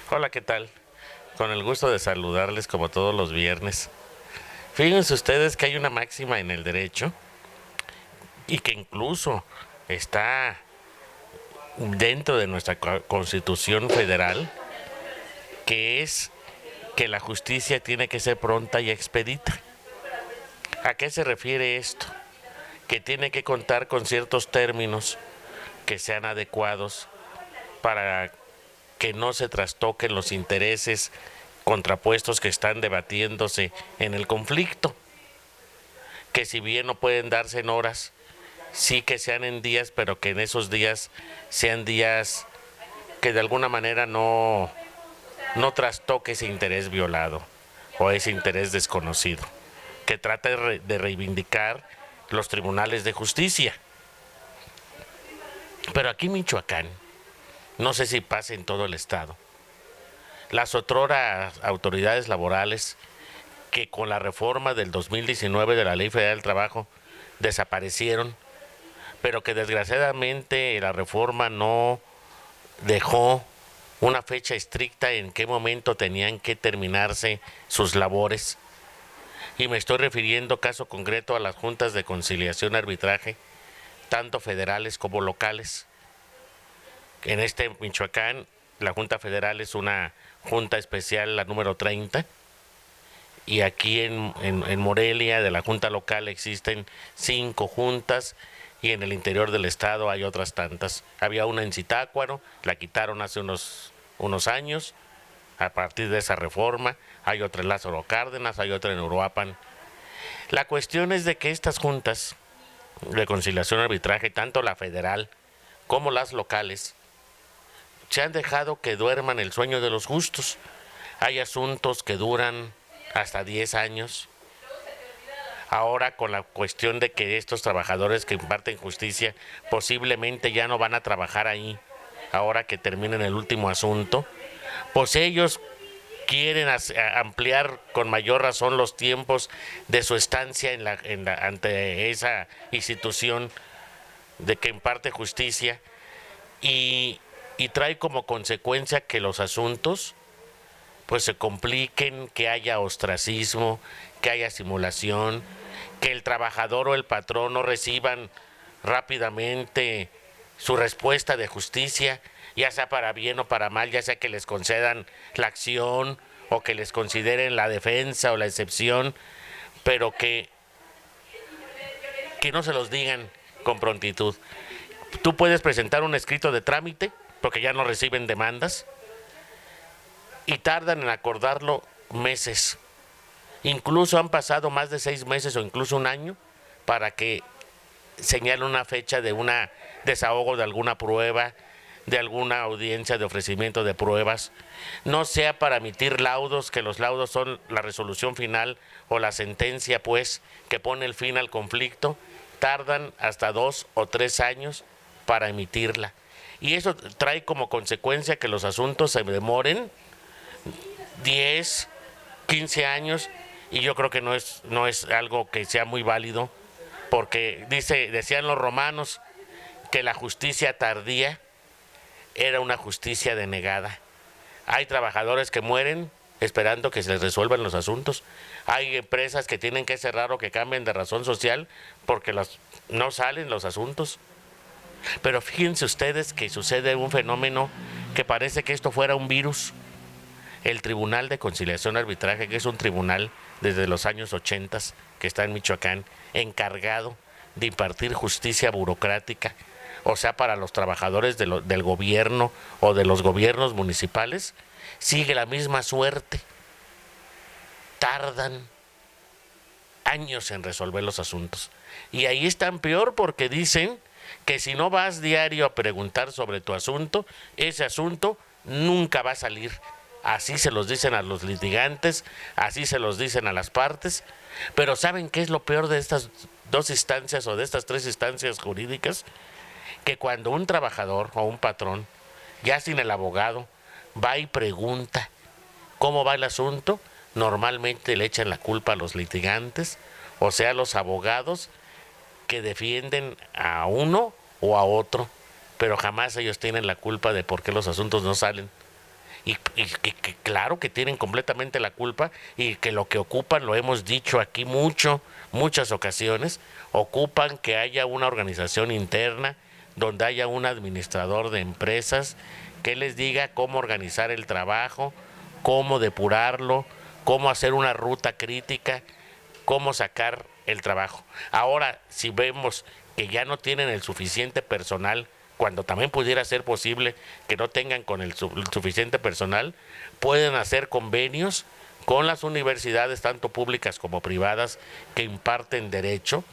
Hola, ¿qué tal? Con el gusto de saludarles como todos los viernes. Fíjense ustedes que hay una máxima en el derecho y que incluso está dentro de nuestra Constitución Federal, que es que la justicia tiene que ser pronta y expedita. ¿A qué se refiere esto? Que tiene que contar con ciertos términos que sean adecuados para que no se trastoquen los intereses contrapuestos que están debatiéndose en el conflicto, que si bien no pueden darse en horas, sí que sean en días, pero que en esos días sean días que de alguna manera no trastoque ese interés violado o ese interés desconocido, que trata de reivindicar los tribunales de justicia. Pero aquí en Michoacán, no sé si pasa en todo el estado, las otroras autoridades laborales que con la reforma del 2019 de la Ley Federal del Trabajo desaparecieron, pero que desgraciadamente la reforma no dejó una fecha estricta en qué momento tenían que terminarse sus labores. Y me estoy refiriendo caso concreto a las juntas de conciliación y arbitraje, tanto federales como locales. En Michoacán, la Junta Federal es una junta especial, la número 30, y aquí en Morelia, de la Junta Local, existen 5 juntas, y en el interior del estado hay otras tantas. Había una en Zitácuaro, la quitaron hace unos años, a partir de esa reforma. Hay otra en Lázaro Cárdenas, hay otra en Uruapan. La cuestión es de que estas juntas de conciliación y arbitraje, tanto la federal como las locales, se han dejado que duerman el sueño de los justos. Hay asuntos que duran hasta 10 años. Ahora con la cuestión de que estos trabajadores que imparten justicia posiblemente ya no van a trabajar ahí, ahora que terminen el último asunto, pues ellos quieren ampliar con mayor razón los tiempos de su estancia ante esa institución de que imparte justicia, y, y trae como consecuencia que los asuntos pues se compliquen, que haya ostracismo, que haya simulación, que el trabajador o el patrón no reciban rápidamente su respuesta de justicia, ya sea para bien o para mal, ya sea que les concedan la acción o que les consideren la defensa o la excepción, pero que no se los digan con prontitud. Tú puedes presentar un escrito de trámite, porque ya no reciben demandas, y tardan en acordarlo meses. Incluso han pasado más de 6 meses o incluso un año para que señalen una fecha de un desahogo de alguna prueba, de alguna audiencia de ofrecimiento de pruebas, no sea para emitir laudos, que los laudos son la resolución final o la sentencia, pues, que pone el fin al conflicto. Tardan hasta 2 o 3 años para emitirla. Y eso trae como consecuencia que los asuntos se demoren 10, 15 años, y yo creo que no es algo que sea muy válido, porque decían los romanos que la justicia tardía era una justicia denegada. Hay trabajadores que mueren esperando que se les resuelvan los asuntos. Hay empresas que tienen que cerrar o que cambien de razón social porque no salen los asuntos. Pero fíjense ustedes que sucede un fenómeno que parece que esto fuera un virus. El Tribunal de Conciliación y Arbitraje, que es un tribunal desde los años 80 que está en Michoacán, encargado de impartir justicia burocrática, o sea, para los trabajadores del gobierno o de los gobiernos municipales, sigue la misma suerte. Tardan años en resolver los asuntos. Y ahí están peor, porque dicen que si no vas diario a preguntar sobre tu asunto, ese asunto nunca va a salir. Así se los dicen a los litigantes, así se los dicen a las partes. Pero ¿saben qué es lo peor de estas 2 instancias o de estas 3 instancias jurídicas? Que cuando un trabajador o un patrón, ya sin el abogado, va y pregunta cómo va el asunto, normalmente le echan la culpa a los litigantes, o sea, a los abogados que defienden a uno o a otro, pero jamás ellos tienen la culpa de por qué los asuntos no salen. que claro que tienen completamente la culpa y que lo que ocupan, lo hemos dicho aquí muchas ocasiones, ocupan que haya una organización interna donde haya un administrador de empresas que les diga cómo organizar el trabajo, cómo depurarlo, cómo hacer una ruta crítica, cómo sacar el trabajo. Ahora, si vemos que ya no tienen el suficiente personal, cuando también pudiera ser posible que no tengan con el suficiente personal, pueden hacer convenios con las universidades, tanto públicas como privadas, que imparten derecho,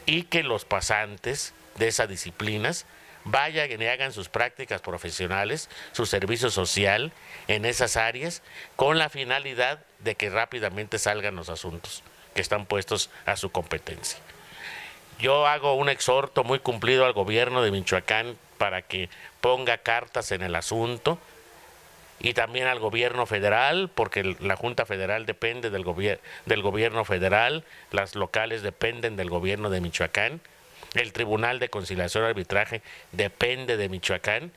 y que los pasantes de esas disciplinas vayan y hagan sus prácticas profesionales, su servicio social en esas áreas, con la finalidad de que rápidamente salgan los asuntos que están puestos a su competencia. Yo hago un exhorto muy cumplido al gobierno de Michoacán para que ponga cartas en el asunto, y también al gobierno federal, porque la Junta Federal depende del gobierno federal, las locales dependen del gobierno de Michoacán, el Tribunal de Conciliación y Arbitraje depende de Michoacán,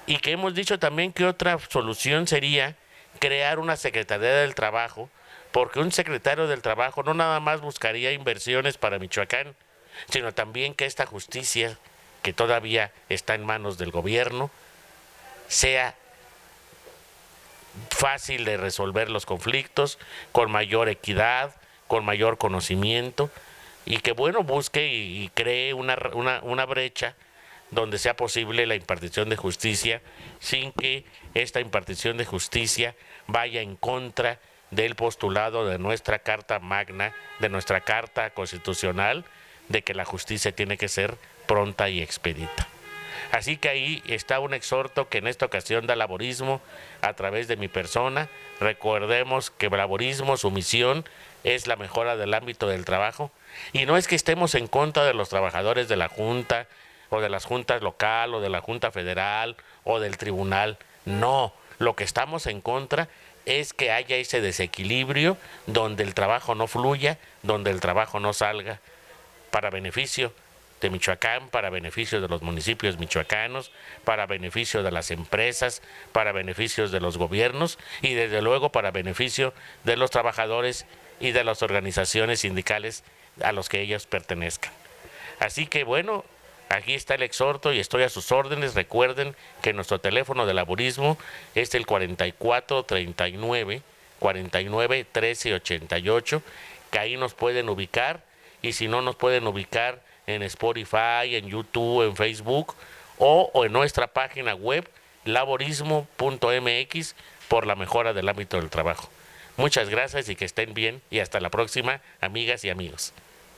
y que hemos dicho también que otra solución sería crear una Secretaría del Trabajo, porque un secretario del Trabajo no nada más buscaría inversiones para Michoacán, sino también que esta justicia, que todavía está en manos del gobierno, sea fácil de resolver los conflictos, con mayor equidad, con mayor conocimiento, y que bueno, busque y cree una brecha donde sea posible la impartición de justicia, sin que esta impartición de justicia vaya en contra del postulado de nuestra Carta Magna, de nuestra Carta Constitucional, de que la justicia tiene que ser pronta y expedita. Así que ahí está un exhorto que en esta ocasión da Laborismo a través de mi persona. Recordemos que Laborismo, su misión es la mejora del ámbito del trabajo, y no es que estemos en contra de los trabajadores de la Junta o de las juntas local o de la Junta Federal o del tribunal. No, lo que estamos en contra es que haya ese desequilibrio donde el trabajo no fluya, donde el trabajo no salga para beneficio de Michoacán, para beneficio de los municipios michoacanos, para beneficio de las empresas, para beneficios de los gobiernos y desde luego para beneficio de los trabajadores y de las organizaciones sindicales a los que ellos pertenezcan. Así que bueno, aquí está el exhorto y estoy a sus órdenes. Recuerden que nuestro teléfono de Laborismo es el 4439-49-1388, que ahí nos pueden ubicar, y si no nos pueden ubicar en Spotify, en YouTube, en Facebook o en nuestra página web laborismo.mx, por la mejora del ámbito del trabajo. Muchas gracias y que estén bien, y hasta la próxima, amigas y amigos.